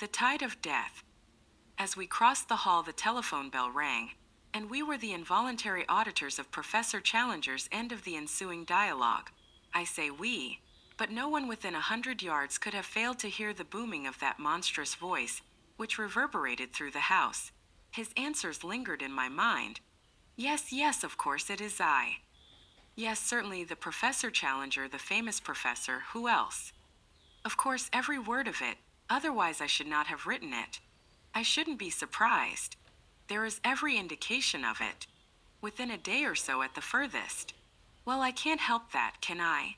The tide of death. As we crossed the hall, the telephone bell rang, and we were the involuntary auditors of Professor Challenger's end of the ensuing dialogue. I say we, but no one within 100 yards could have failed to hear the booming of that monstrous voice, which reverberated through the house. His answers lingered in my mind. Yes, yes, of course it is I. Yes, certainly the Professor Challenger, the famous professor, who else? Of course, every word of it, otherwise I should not have written it. I shouldn't be surprised. There is every indication of it. Within a day or so at the furthest. Well, I can't help that, can I?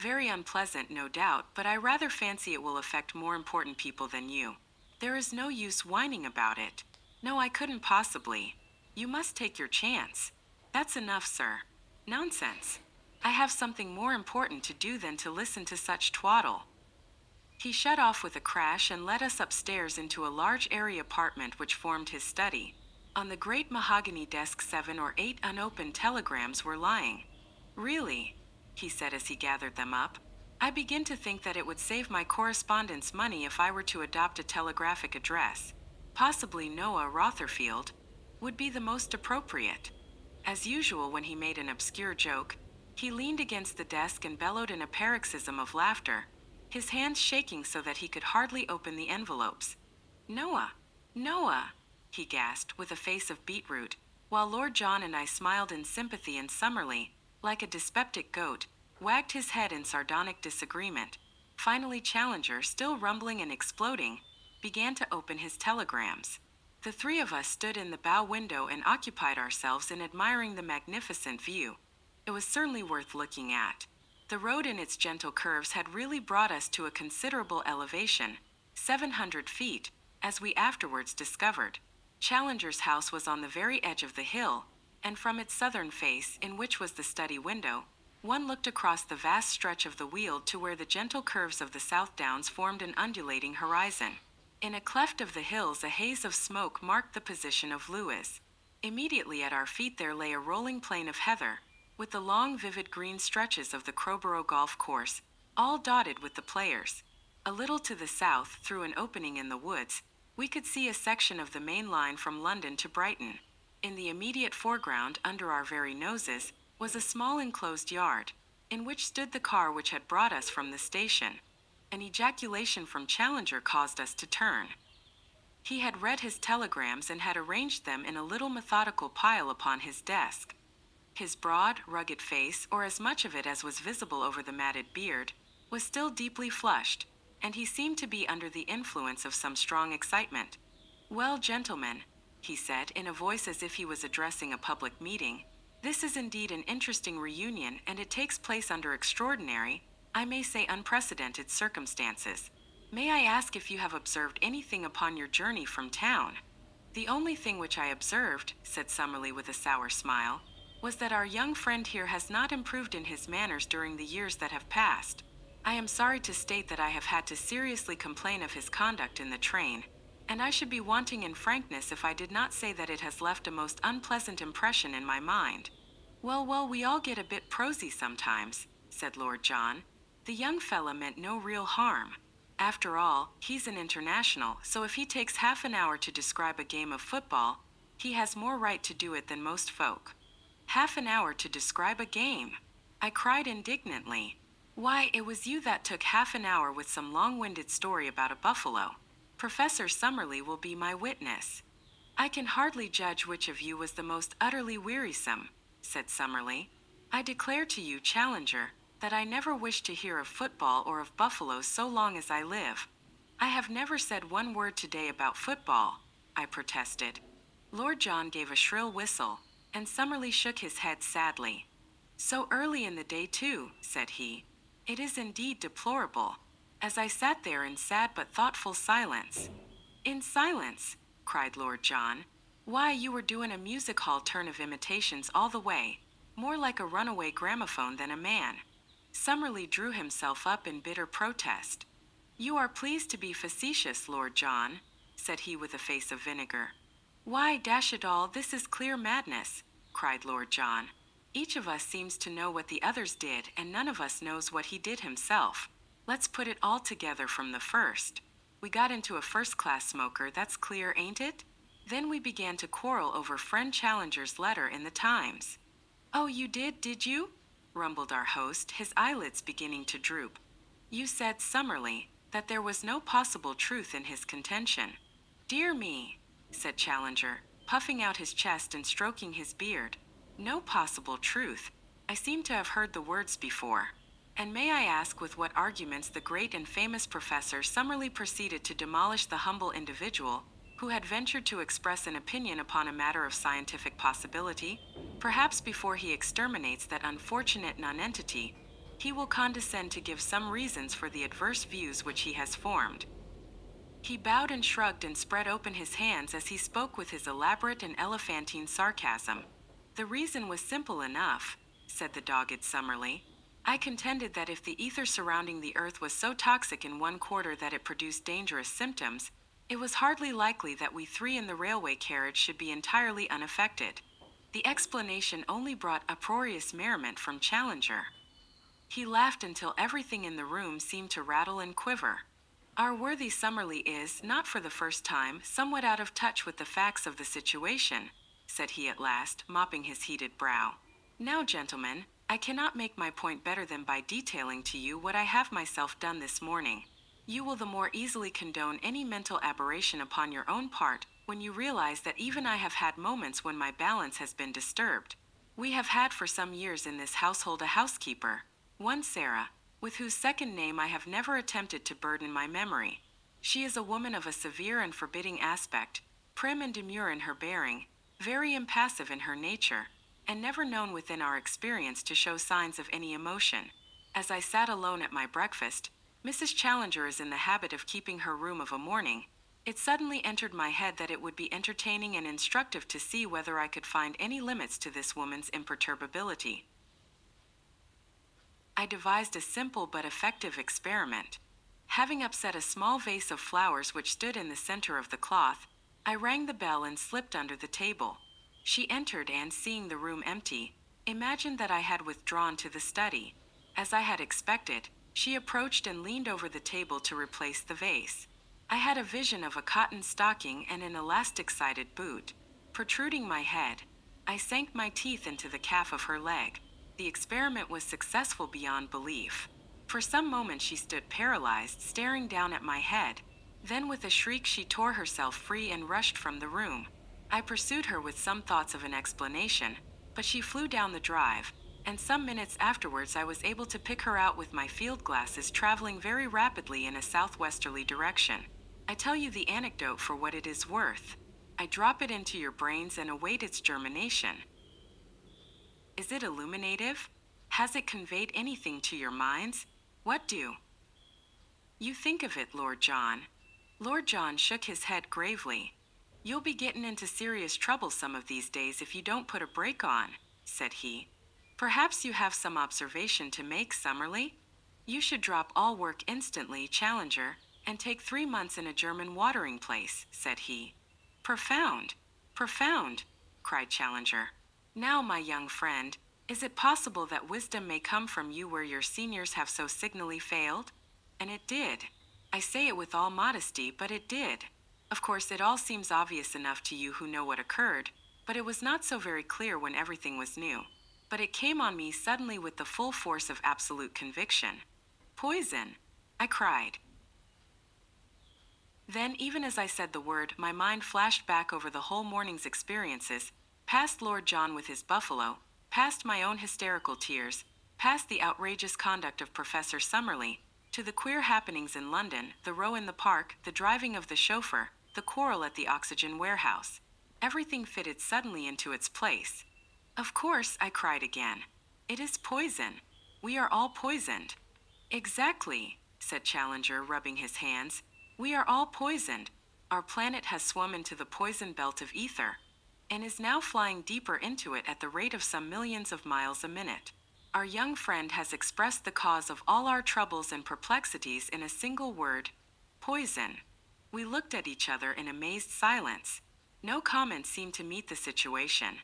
Very unpleasant, no doubt, but I rather fancy it will affect more important people than you. There is no use whining about it. No, I couldn't possibly. You must take your chance. That's enough, sir. Nonsense. I have something more important to do than to listen to such twaddle. He shut off with a crash and led us upstairs into a large airy apartment which formed his study. On the great mahogany desk 7 or 8 unopened telegrams were lying. Really, he said as he gathered them up, I begin to think that it would save my correspondence money if I were to adopt a telegraphic address. Possibly Noah Rotherfield would be the most appropriate. As usual, when he made an obscure joke, he leaned against the desk and bellowed in a paroxysm of laughter, his hands shaking so that he could hardly open the envelopes. Noah! Noah! He gasped with a face of beetroot, while Lord John and I smiled in sympathy, and Summerlee, like a dyspeptic goat, wagged his head in sardonic disagreement. Finally Challenger, still rumbling and exploding, began to open his telegrams. The three of us stood in the bow window and occupied ourselves in admiring the magnificent view. It was certainly worth looking at. The road in its gentle curves had really brought us to a considerable elevation, 700 feet, as we afterwards discovered. Challenger's house was on the very edge of the hill, and from its southern face, in which was the study window, one looked across the vast stretch of the Weald to where the gentle curves of the South Downs formed an undulating horizon. In a cleft of the hills a haze of smoke marked the position of Lewis. Immediately at our feet there lay a rolling plain of heather, with the long vivid green stretches of the Crowborough golf course, all dotted with the players. A little to the south, through an opening in the woods, we could see a section of the main line from London to Brighton. In the immediate foreground, under our very noses, was a small enclosed yard, in which stood the car which had brought us from the station. An ejaculation from Challenger caused us to turn. He had read his telegrams and had arranged them in a little methodical pile upon his desk. His broad, rugged face, or as much of it as was visible over the matted beard, was still deeply flushed, and he seemed to be under the influence of some strong excitement. Well, gentlemen, he said in a voice as if he was addressing a public meeting, this is indeed an interesting reunion, and it takes place under extraordinary, I may say unprecedented circumstances. May I ask if you have observed anything upon your journey from town? The only thing which I observed, said Summerlee with a sour smile, was that our young friend here has not improved in his manners during the years that have passed. I am sorry to state that I have had to seriously complain of his conduct in the train, and I should be wanting in frankness if I did not say that it has left a most unpleasant impression in my mind. Well, we all get a bit prosy sometimes, said Lord John. The young fella meant no real harm. After all, he's an international, so if he takes half an hour to describe a game of football, he has more right to do it than most folk. Half an hour to describe a game! I cried indignantly. Why, it was you that took half an hour with some long-winded story about a buffalo. Professor Summerlee will be my witness. I can hardly judge which of you was the most utterly wearisome, said Summerlee. I declare to you, Challenger, that I never wish to hear of football or of buffaloes so long as I live. I have never said one word today about football, I protested. Lord John gave a shrill whistle, and Summerlee shook his head sadly. So early in the day, too, said he. It is indeed deplorable. As I sat there in sad but thoughtful silence. In silence, cried Lord John. Why, you were doing a music hall turn of imitations all the way, more like a runaway gramophone than a man. Summerlee drew himself up in bitter protest. You are pleased to be facetious, Lord John, said he with a face of vinegar. Why, dash it all, this is clear madness, cried Lord John. Each of us seems to know what the others did, and none of us knows what he did himself. Let's put it all together from the first. We got into a first-class smoker, that's clear, ain't it? Then we began to quarrel over friend Challenger's letter in the Times. Oh, you did you? Rumbled our host, his eyelids beginning to droop. You said, Summerlee, that there was no possible truth in his contention. Dear me, said Challenger, puffing out his chest and stroking his beard. No possible truth. I seem to have heard the words before. And may I ask with what arguments the great and famous Professor Summerlee proceeded to demolish the humble individual who had ventured to express an opinion upon a matter of scientific possibility? Perhaps before he exterminates that unfortunate nonentity, he will condescend to give some reasons for the adverse views which he has formed. He bowed and shrugged and spread open his hands as he spoke with his elaborate and elephantine sarcasm. The reason was simple enough, said the dogged Summerlee. I contended that if the ether surrounding the earth was so toxic in one quarter that it produced dangerous symptoms, it was hardly likely that we three in the railway carriage should be entirely unaffected. The explanation only brought uproarious merriment from Challenger. He laughed until everything in the room seemed to rattle and quiver. Our worthy Summerlee is, not for the first time, somewhat out of touch with the facts of the situation, said he at last, mopping his heated brow. Now, gentlemen, I cannot make my point better than by detailing to you what I have myself done this morning. You will the more easily condone any mental aberration upon your own part when you realize that even I have had moments when my balance has been disturbed. We have had for some years in this household a housekeeper, one Sarah, with whose second name I have never attempted to burden my memory. She is a woman of a severe and forbidding aspect, prim and demure in her bearing, very impassive in her nature, and never known within our experience to show signs of any emotion. As I sat alone at my breakfast, Mrs. Challenger is in the habit of keeping her room of a morning. It suddenly entered my head that it would be entertaining and instructive to see whether I could find any limits to this woman's imperturbability. I devised a simple but effective experiment. Having upset a small vase of flowers which stood in the center of the cloth, I rang the bell and slipped under the table. She entered and, seeing the room empty, imagined that I had withdrawn to the study. As I had expected, she approached and leaned over the table to replace the vase. I had a vision of a cotton stocking and an elastic-sided boot. Protruding my head, I sank my teeth into the calf of her leg. The experiment was successful beyond belief. For some moments she stood paralyzed, staring down at my head. Then with a shriek she tore herself free and rushed from the room. I pursued her with some thoughts of an explanation, but she flew down the drive, and some minutes afterwards I was able to pick her out with my field glasses traveling very rapidly in a southwesterly direction. I tell you the anecdote for what it is worth. I drop it into your brains and await its germination. Is it illuminative? Has it conveyed anything to your minds? What do you think of it, Lord John? Lord John shook his head gravely. You'll be getting into serious trouble some of these days if you don't put a brake on, said he. Perhaps you have some observation to make, Summerlee? You should drop all work instantly, Challenger, and take 3 months in a German watering place, said he. Profound, profound, cried Challenger. Now, my young friend, is it possible that wisdom may come from you where your seniors have so signally failed? And it did. I say it with all modesty, but it did. Of course, it all seems obvious enough to you who know what occurred, but it was not so very clear when everything was new. But it came on me suddenly with the full force of absolute conviction. Poison, I cried. Then, even as I said the word, my mind flashed back over the whole morning's experiences, past Lord John with his buffalo, past my own hysterical tears, past the outrageous conduct of Professor Summerlee, to the queer happenings in London, the row in the park, the driving of the chauffeur, the quarrel at the oxygen warehouse. Everything fitted suddenly into its place. Of course, I cried again. It is poison. We are all poisoned. Exactly, said Challenger, rubbing his hands. We are all poisoned. Our planet has swum into the poison belt of ether, and is now flying deeper into it at the rate of some millions of miles a minute. Our young friend has expressed the cause of all our troubles and perplexities in a single word: poison. We looked at each other in amazed silence. No comment seemed to meet the situation.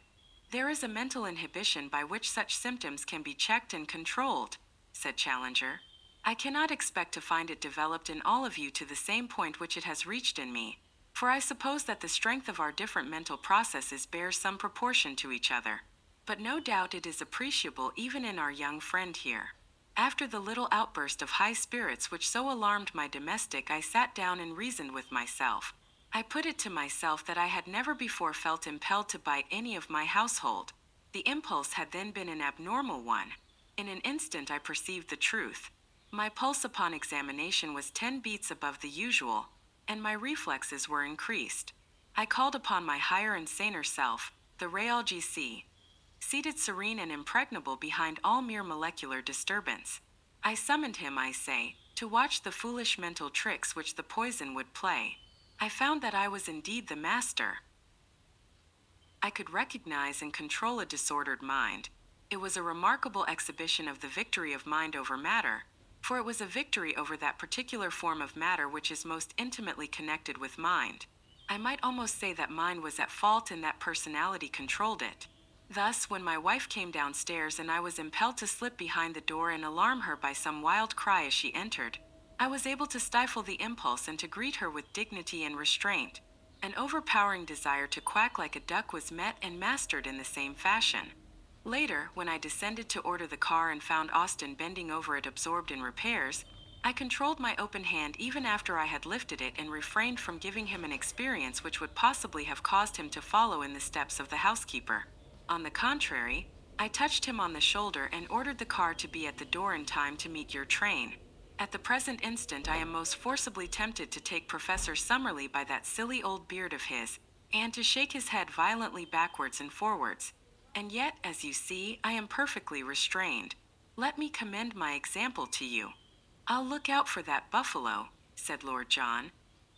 There is a mental inhibition by which such symptoms can be checked and controlled, said Challenger. I cannot expect to find it developed in all of you to the same point which it has reached in me, for I suppose that the strength of our different mental processes bears some proportion to each other. But no doubt it is appreciable even in our young friend here. After the little outburst of high spirits which so alarmed my domestic, I sat down and reasoned with myself. I put it to myself that I had never before felt impelled to bite any of my household. The impulse had then been an abnormal one. In an instant I perceived the truth. My pulse upon examination was 10 beats above the usual, and my reflexes were increased. I called upon my higher and saner self, the Real GC, seated serene and impregnable behind all mere molecular disturbance. I summoned him, I say, to watch the foolish mental tricks which the poison would play. I found that I was indeed the master. I could recognize and control a disordered mind. It was a remarkable exhibition of the victory of mind over matter, for it was a victory over that particular form of matter which is most intimately connected with mind. I might almost say that mind was at fault and that personality controlled it. Thus, when my wife came downstairs and I was impelled to slip behind the door and alarm her by some wild cry as she entered, I was able to stifle the impulse and to greet her with dignity and restraint. An overpowering desire to quack like a duck was met and mastered in the same fashion. Later, when I descended to order the car and found Austin bending over it absorbed in repairs, I controlled my open hand even after I had lifted it and refrained from giving him an experience which would possibly have caused him to follow in the steps of the housekeeper. On the contrary, I touched him on the shoulder and ordered the car to be at the door in time to meet your train. At the present instant I am most forcibly tempted to take Professor Summerlee by that silly old beard of his, and to shake his head violently backwards and forwards. And yet, as you see, I am perfectly restrained. Let me commend my example to you. I'll look out for that buffalo, said Lord John,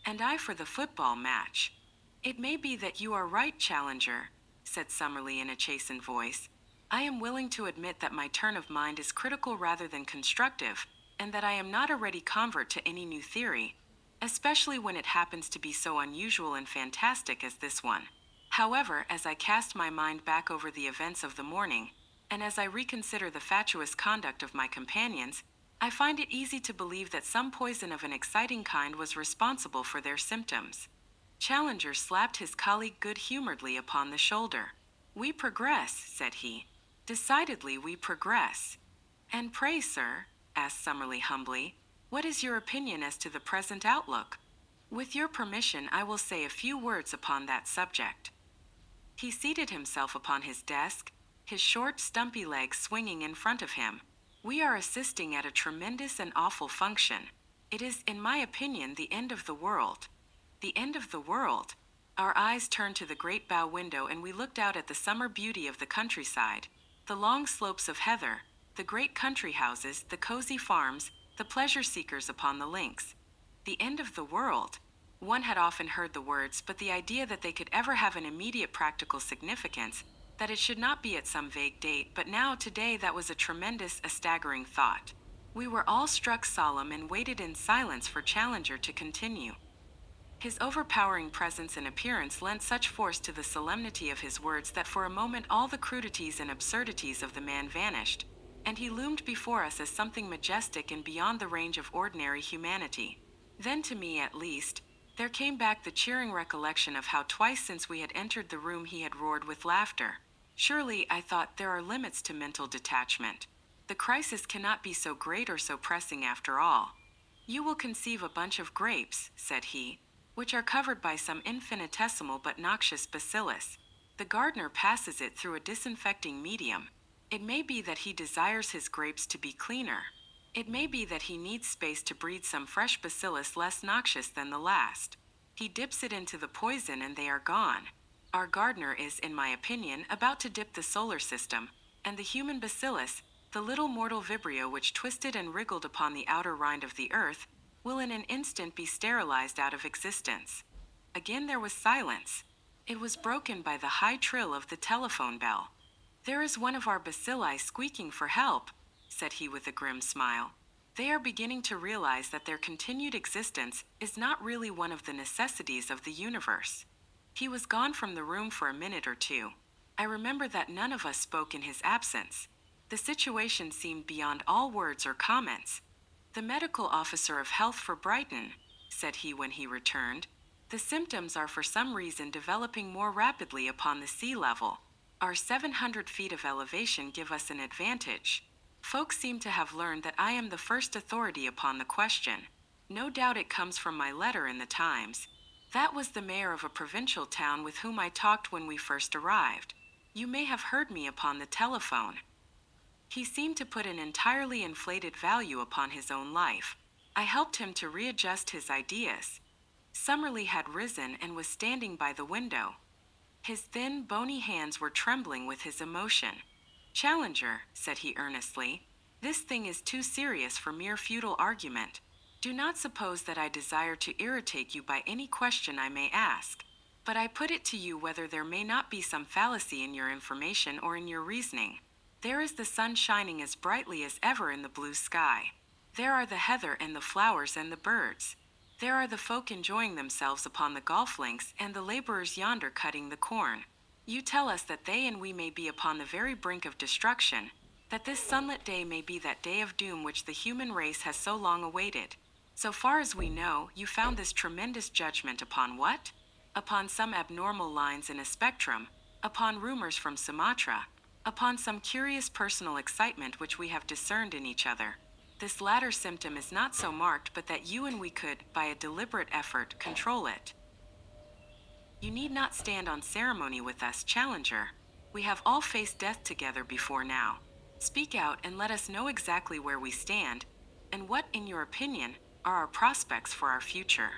and I for the football match. It may be that you are right, Challenger, said Summerlee in a chastened voice. I am willing to admit that my turn of mind is critical rather than constructive, and that I am not a ready convert to any new theory, especially when it happens to be so unusual and fantastic as this one. However, as I cast my mind back over the events of the morning, and as I reconsider the fatuous conduct of my companions, I find it easy to believe that some poison of an exciting kind was responsible for their symptoms. Challenger slapped his colleague good-humoredly upon the shoulder. We progress, said he. Decidedly we progress. And pray, sir, asked Summerlee humbly, what is your opinion as to the present outlook? With your permission, I will say a few words upon that subject. He seated himself upon his desk, his short, stumpy legs swinging in front of him. We are assisting at a tremendous and awful function. It is, in my opinion, the end of the world. The end of the world. Our eyes turned to the great bow window and we looked out at the summer beauty of the countryside, the long slopes of heather, the great country houses, the cozy farms, the pleasure seekers upon the links. The end of the world. One had often heard the words, but the idea that they could ever have an immediate practical significance, that it should not be at some vague date, but now today that was a tremendous, a staggering thought. We were all struck solemn and waited in silence for Challenger to continue. His overpowering presence and appearance lent such force to the solemnity of his words that for a moment all the crudities and absurdities of the man vanished, and he loomed before us as something majestic and beyond the range of ordinary humanity. Then, to me at least, there came back the cheering recollection of how twice since we had entered the room he had roared with laughter. Surely, I thought, there are limits to mental detachment. The crisis cannot be so great or so pressing after all. You will conceive a bunch of grapes, said he, which are covered by some infinitesimal but noxious bacillus. The gardener passes it through a disinfecting medium. It may be that he desires his grapes to be cleaner. It may be that he needs space to breed some fresh bacillus less noxious than the last. He dips it into the poison and they are gone. Our gardener is, in my opinion, about to dip the solar system, and the human bacillus, the little mortal vibrio which twisted and wriggled upon the outer rind of the earth, will in an instant be sterilized out of existence. Again there was silence. It was broken by the high trill of the telephone bell. There is one of our bacilli squeaking for help, said he with a grim smile. They are beginning to realize that their continued existence is not really one of the necessities of the universe. He was gone from the room for a minute or two. I remember that none of us spoke in his absence. The situation seemed beyond all words or comments. The medical officer of health for Brighton, said he when he returned. The symptoms are for some reason developing more rapidly upon the sea level. Our 700 feet of elevation give us an advantage. Folks seem to have learned that I am the first authority upon the question. No doubt it comes from my letter in the Times. That was the mayor of a provincial town with whom I talked when we first arrived. You may have heard me upon the telephone. He seemed to put an entirely inflated value upon his own life. I helped him to readjust his ideas. Summerlee had risen and was standing by the window. His thin, bony hands were trembling with his emotion. Challenger, said he earnestly, this thing is too serious for mere futile argument. Do not suppose that I desire to irritate you by any question I may ask, but I put it to you whether there may not be some fallacy in your information or in your reasoning. There is the sun shining as brightly as ever in the blue sky. There are the heather and the flowers and the birds. There are the folk enjoying themselves upon the golf links and the laborers yonder cutting the corn. You tell us that they and we may be upon the very brink of destruction, that this sunlit day may be that day of doom which the human race has so long awaited. So far as we know, you found this tremendous judgment upon what? Upon some abnormal lines in a spectrum, upon rumors from Sumatra, upon some curious personal excitement which we have discerned in each other. This latter symptom is not so marked but that you and we could, by a deliberate effort, control it. You need not stand on ceremony with us, Challenger. We have all faced death together before now. Speak out and let us know exactly where we stand, and what, in your opinion, are our prospects for our future.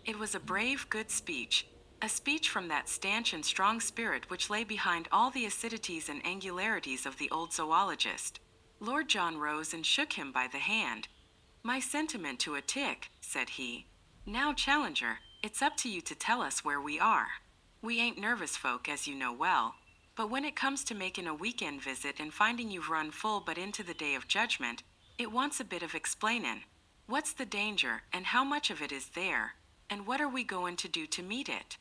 It was a brave, good speech, a speech from that stanch and strong spirit which lay behind all the acidities and angularities of the old zoologist. Lord John rose and shook him by the hand. My sentiment to a tick, said he. Now, Challenger, it's up to you to tell us where we are. We ain't nervous folk, as you know well, but when it comes to making a weekend visit and finding you've run full but into the day of judgment, it wants a bit of explainin'. What's the danger, and how much of it is there, and what are we going to do to meet it?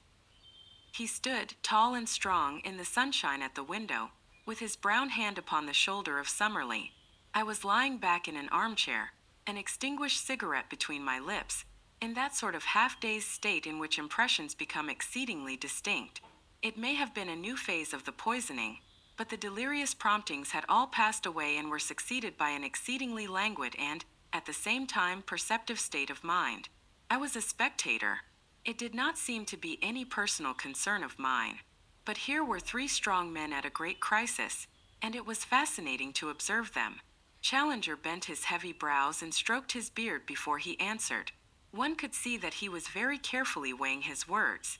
He stood, tall and strong, in the sunshine at the window, with his brown hand upon the shoulder of Summerlee. I was lying back in an armchair, an extinguished cigarette between my lips, in that sort of half-dazed state in which impressions become exceedingly distinct. It may have been a new phase of the poisoning, but the delirious promptings had all passed away and were succeeded by an exceedingly languid and, at the same time, perceptive state of mind. I was a spectator. It did not seem to be any personal concern of mine. But here were three strong men at a great crisis, and it was fascinating to observe them. Challenger bent his heavy brows and stroked his beard before he answered. One could see that he was very carefully weighing his words.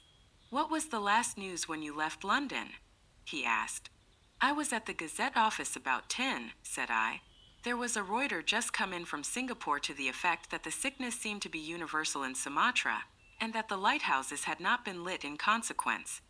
What was the last news when you left London? He asked. I was at the Gazette office about 10, said I. There was a Reuter just come in from Singapore to the effect that the sickness seemed to be universal in Sumatra, and that the lighthouses had not been lit in consequence.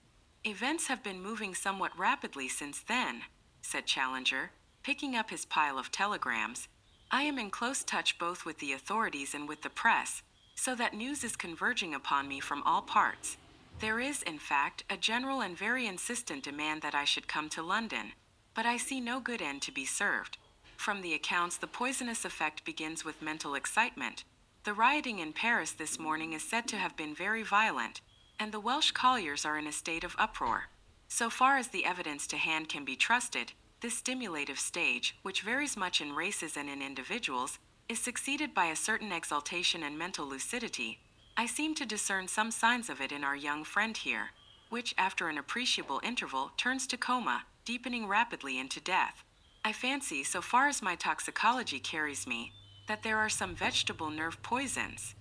Events have been moving somewhat rapidly since then, said Challenger, picking up his pile of telegrams. I am in close touch both with the authorities and with the press, so that news is converging upon me from all parts. There is, in fact, a general and very insistent demand that I should come to London, but I see no good end to be served. From the accounts, the poisonous effect begins with mental excitement. The rioting in Paris this morning is said to have been very violent, and the Welsh colliers are in a state of uproar. So far as the evidence to hand can be trusted, this stimulative stage, which varies much in races and in individuals, is succeeded by a certain exaltation and mental lucidity. I seem to discern some signs of it in our young friend here, which, after an appreciable interval, turns to coma, deepening rapidly into death. I fancy, so far as my toxicology carries me, that there are some vegetable nerve poisons.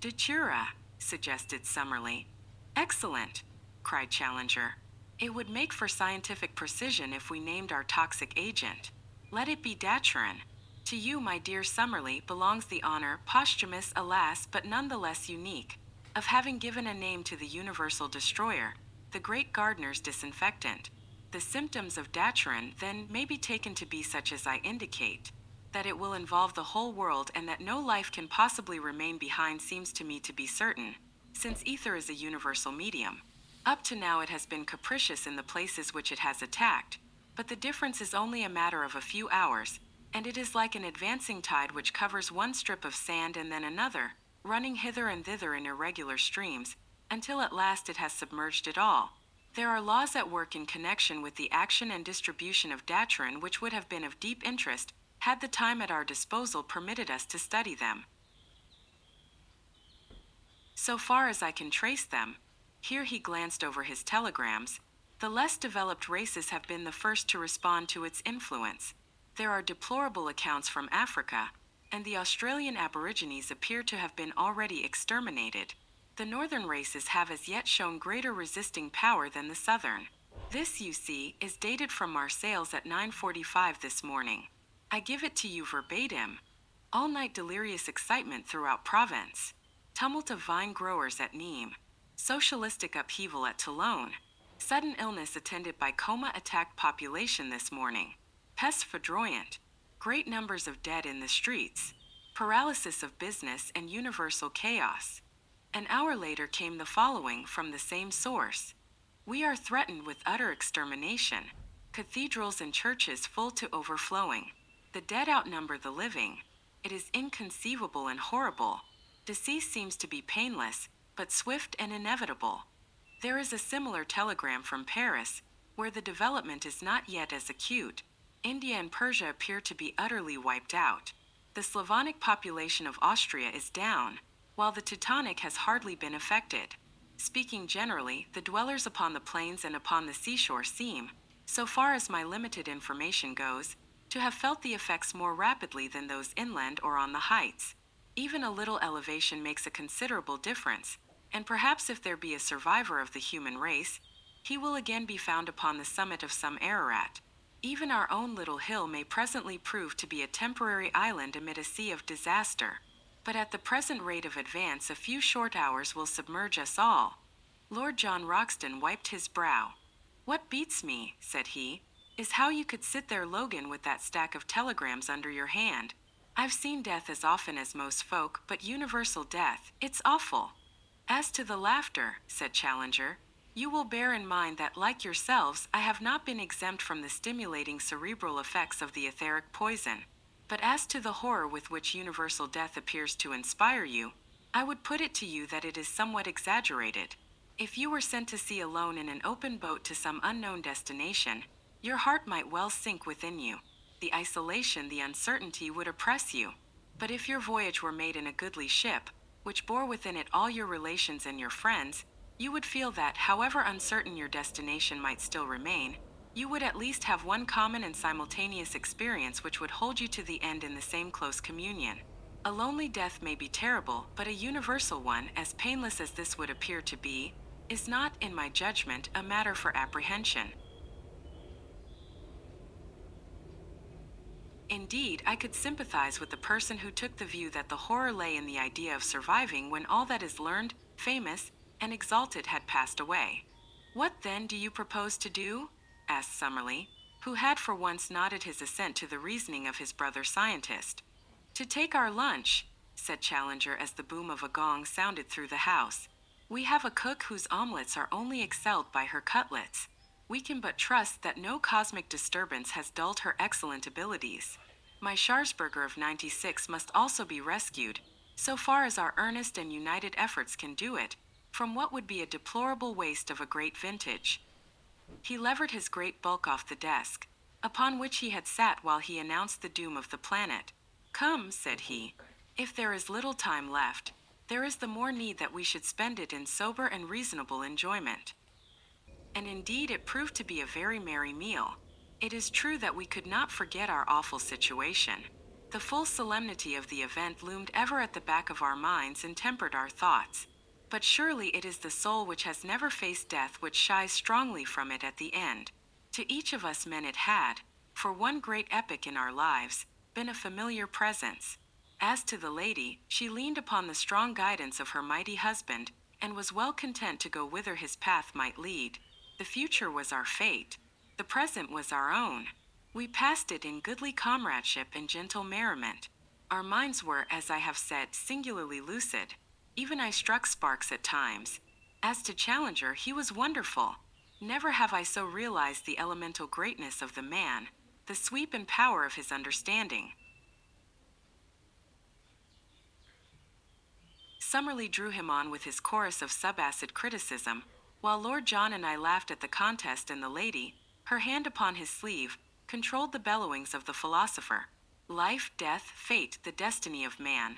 Datura, suggested Summerlee. Excellent, cried Challenger. It would make for scientific precision if we named our toxic agent. Let it be daturin. To you, my dear Summerlee, belongs the honor, posthumous, alas, but none the less unique, of having given a name to the universal destroyer, the great gardener's disinfectant. The symptoms of daturin, then, may be taken to be such as I indicate. That it will involve the whole world and that no life can possibly remain behind seems to me to be certain, since ether is a universal medium. Up to now it has been capricious in the places which it has attacked, but the difference is only a matter of a few hours, and it is like an advancing tide which covers one strip of sand and then another, running hither and thither in irregular streams, until at last it has submerged it all. There are laws at work in connection with the action and distribution of daturon which would have been of deep interest had the time at our disposal permitted us to study them. So far as I can trace them, here he glanced over his telegrams, the less developed races have been the first to respond to its influence. There are deplorable accounts from Africa, and the Australian Aborigines appear to have been already exterminated. The northern races have as yet shown greater resisting power than the southern. This, you see, is dated from Marseilles at 9:45 this morning. I give it to you verbatim. All-night delirious excitement throughout Provence. Tumult of vine growers at Nîmes. Socialistic upheaval at Toulon. Sudden illness attended by coma-attacked population this morning. Pest foudroyant. Great numbers of dead in the streets. Paralysis of business and universal chaos. An hour later came the following from the same source. We are threatened with utter extermination. Cathedrals and churches full to overflowing. The dead outnumber the living. It is inconceivable and horrible. Decease seems to be painless, but swift and inevitable. There is a similar telegram from Paris, where the development is not yet as acute. India and Persia appear to be utterly wiped out. The Slavonic population of Austria is down, while the Teutonic has hardly been affected. Speaking generally, the dwellers upon the plains and upon the seashore seem, so far as my limited information goes, to have felt the effects more rapidly than those inland or on the heights. Even a little elevation makes a considerable difference, and perhaps if there be a survivor of the human race, he will again be found upon the summit of some Ararat. Even our own little hill may presently prove to be a temporary island amid a sea of disaster. But at the present rate of advance, a few short hours will submerge us all. Lord John Roxton wiped his brow. What beats me, said he, is how you could sit there, Logan, with that stack of telegrams under your hand. I've seen death as often as most folk, but universal death, it's awful. As to the laughter, said Challenger, you will bear in mind that, like yourselves, I have not been exempt from the stimulating cerebral effects of the etheric poison. But as to the horror with which universal death appears to inspire you, I would put it to you that it is somewhat exaggerated. If you were sent to sea alone in an open boat to some unknown destination, your heart might well sink within you. The isolation, the uncertainty would oppress you. But if your voyage were made in a goodly ship, which bore within it all your relations and your friends, you would feel that, however uncertain your destination might still remain, you would at least have one common and simultaneous experience which would hold you to the end in the same close communion. A lonely death may be terrible, but a universal one, as painless as this would appear to be, is not, in my judgment, a matter for apprehension. Indeed, I could sympathize with the person who took the view that the horror lay in the idea of surviving when all that is learned, famous, and exalted had passed away. What then do you propose to do? Asked Summerlee, who had for once nodded his assent to the reasoning of his brother scientist. To take our lunch, said Challenger as the boom of a gong sounded through the house. We have a cook whose omelets are only excelled by her cutlets. We can but trust that no cosmic disturbance has dulled her excellent abilities. My Scharsberger of 96 must also be rescued, so far as our earnest and united efforts can do it, from what would be a deplorable waste of a great vintage. He levered his great bulk off the desk, upon which he had sat while he announced the doom of the planet. Come, said he, if there is little time left, there is the more need that we should spend it in sober and reasonable enjoyment. And indeed it proved to be a very merry meal. It is true that we could not forget our awful situation. The full solemnity of the event loomed ever at the back of our minds and tempered our thoughts. But surely it is the soul which has never faced death which shies strongly from it at the end. To each of us men it had, for one great epoch in our lives, been a familiar presence. As to the lady, she leaned upon the strong guidance of her mighty husband, and was well content to go whither his path might lead. The future was our fate. The present was our own. We passed it in goodly comradeship and gentle merriment. Our minds were, as I have said, singularly lucid. Even I struck sparks at times. As to Challenger, he was wonderful. Never have I so realized the elemental greatness of the man. the sweep and power of his understanding. Summerlee drew him on with his chorus of subacid criticism, while Lord John and I laughed at the contest, and the lady, her hand upon his sleeve, controlled the bellowings of the philosopher. Life, death, fate, the destiny of man.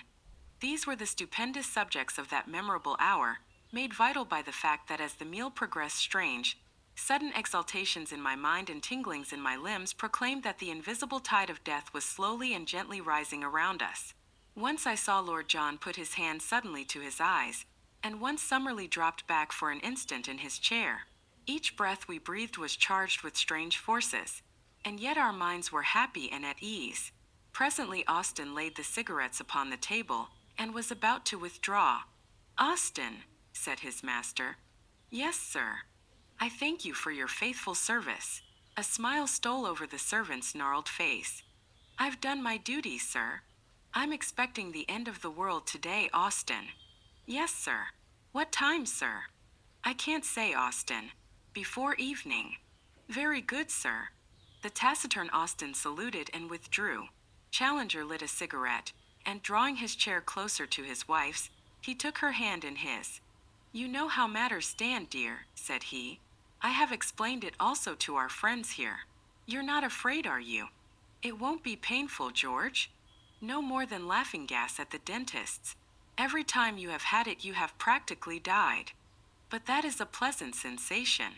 These were the stupendous subjects of that memorable hour, made vital by the fact that as the meal progressed, strange, sudden exaltations in my mind and tinglings in my limbs proclaimed that the invisible tide of death was slowly and gently rising around us. Once I saw Lord John put his hand suddenly to his eyes, and once Summerlee dropped back for an instant in his chair. Each breath we breathed was charged with strange forces, and yet our minds were happy and at ease. Presently Austin laid the cigarettes upon the table, and was about to withdraw. "Austin," said his master. "Yes, sir." "I thank you for your faithful service." A smile stole over the servant's gnarled face. "I've done my duty, sir." "I'm expecting the end of the world today, Austin." "Yes, sir." "What time, sir?" "I can't say, Austin." "Before evening." "Very good, sir." The taciturn Austin saluted and withdrew. Challenger lit a cigarette, and drawing his chair closer to his wife's, he took her hand in his. "You know how matters stand, dear," said he. "I have explained it also to our friends here. You're not afraid, are you? It won't be painful, George? No more than laughing gas at the dentist's. Every time you have had it you have practically died. But that is a pleasant sensation.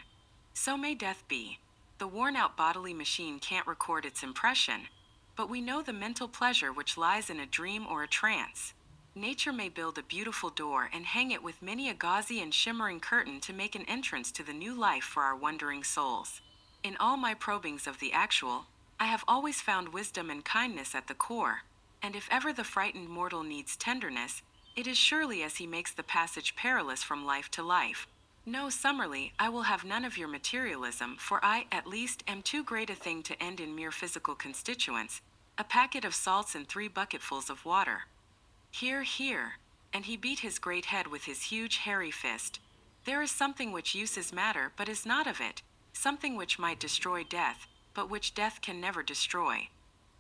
So may death be. The worn-out bodily machine can't record its impression, but we know the mental pleasure which lies in a dream or a trance. Nature may build a beautiful door and hang it with many a gauzy and shimmering curtain to make an entrance to the new life for our wondering souls. In all my probings of the actual, I have always found wisdom and kindness at the core, and if ever the frightened mortal needs tenderness, it is surely as he makes the passage perilous from life to life. No, Summerlee, I will have none of your materialism, for I, at least, am too great a thing to end in mere physical constituents, a packet of salts and 3 bucketfuls of water. Here, here, and he beat his great head with his huge hairy fist. There is something which uses matter but is not of it, something which might destroy death, but which death can never destroy.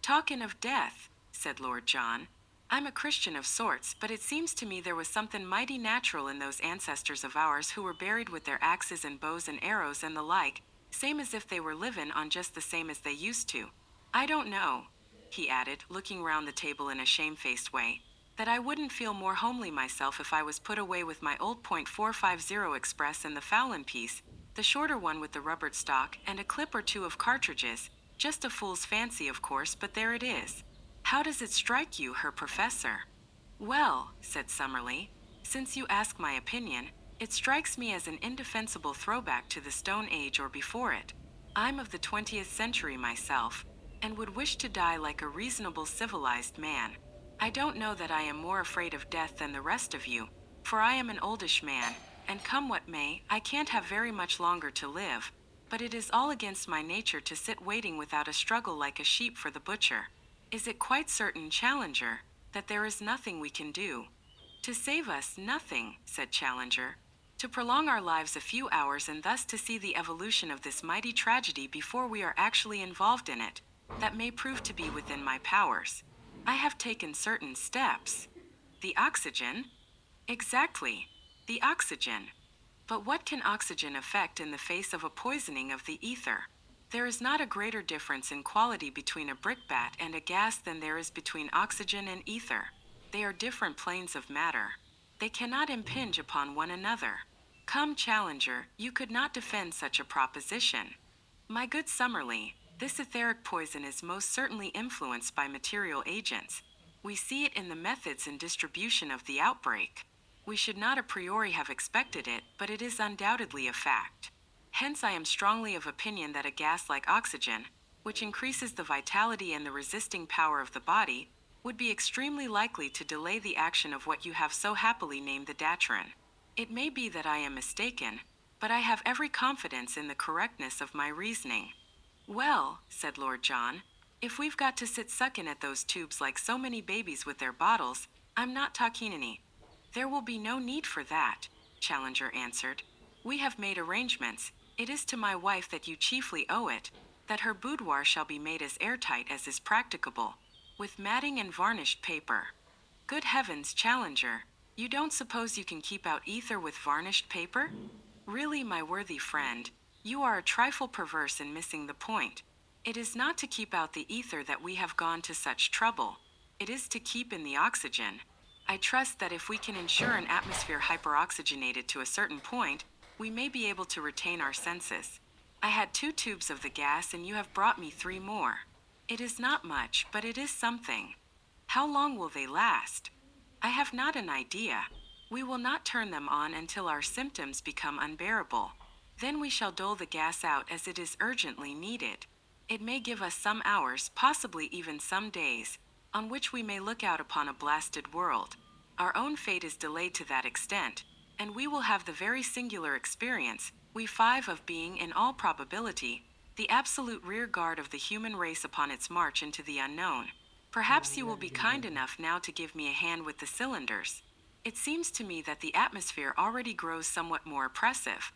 "Talkin' of death," said Lord John, "I'm a Christian of sorts, but it seems to me there was something mighty natural in those ancestors of ours who were buried with their axes and bows and arrows and the like, same as if they were livin' on just the same as they used to. I don't know," he added, looking round the table in a shamefaced way, "that I wouldn't feel more homely myself if I was put away with my old .450 Express and the Fowlin piece, the shorter one with the rubbered stock, and a clip or two of cartridges. Just a fool's fancy, of course, but there it is. How does it strike you, Herr Professor?" "Well," said Summerlee, "since you ask my opinion, it strikes me as an indefensible throwback to the Stone Age or before it. I'm of the 20th century myself, and would wish to die like a reasonable civilized man. I don't know that I am more afraid of death than the rest of you, for I am an oldish man, and come what may, I can't have very much longer to live, but it is all against my nature to sit waiting without a struggle like a sheep for the butcher. Is it quite certain, Challenger, that there is nothing we can do?" "To save us, nothing," said Challenger. "To prolong our lives a few hours and thus to see the evolution of this mighty tragedy before we are actually involved in it, that may prove to be within my powers. I have taken certain steps." "The oxygen?" "Exactly. The oxygen. But what can oxygen effect in the face of a poisoning of the ether? There is not a greater difference in quality between a brickbat and a gas than there is between oxygen and ether. They are different planes of matter. They cannot impinge upon one another. Come, Challenger, you could not defend such a proposition." "My good Summerlee, this etheric poison is most certainly influenced by material agents. We see it in the methods and distribution of the outbreak. We should not a priori have expected it, but it is undoubtedly a fact. Hence I am strongly of opinion that a gas like oxygen, which increases the vitality and the resisting power of the body, would be extremely likely to delay the action of what you have so happily named the datrin. It may be that I am mistaken, but I have every confidence in the correctness of my reasoning." "Well," said Lord John, "if we've got to sit sucking at those tubes like so many babies with their bottles, I'm not talking any." "There will be no need for that," Challenger answered. "We have made arrangements. It is to my wife that you chiefly owe it. that her boudoir shall be made as airtight as is practicable, with matting and varnished paper. Good heavens, Challenger, you don't suppose you can keep out ether with varnished paper? Really, my worthy friend, you are a trifle perverse in missing the point. It is not to keep out the ether that we have gone to such trouble. It is to keep in the oxygen. I trust that if we can ensure an atmosphere hyperoxygenated to a certain point, we may be able to retain our senses. I had 2 tubes of the gas and you have brought me 3 more. It is not much, but it is something. How long will they last? I have not an idea. We will not turn them on until our symptoms become unbearable. Then we shall dole the gas out as it is urgently needed. It may give us some hours, possibly even some days, on which we may look out upon a blasted world. Our own fate is delayed to that extent, and we will have the very singular experience, we 5, of being, in all probability, the absolute rear guard of the human race upon its march into the unknown. Perhaps you will be kind enough now to give me a hand with the cylinders. It seems to me that the atmosphere already grows somewhat more oppressive.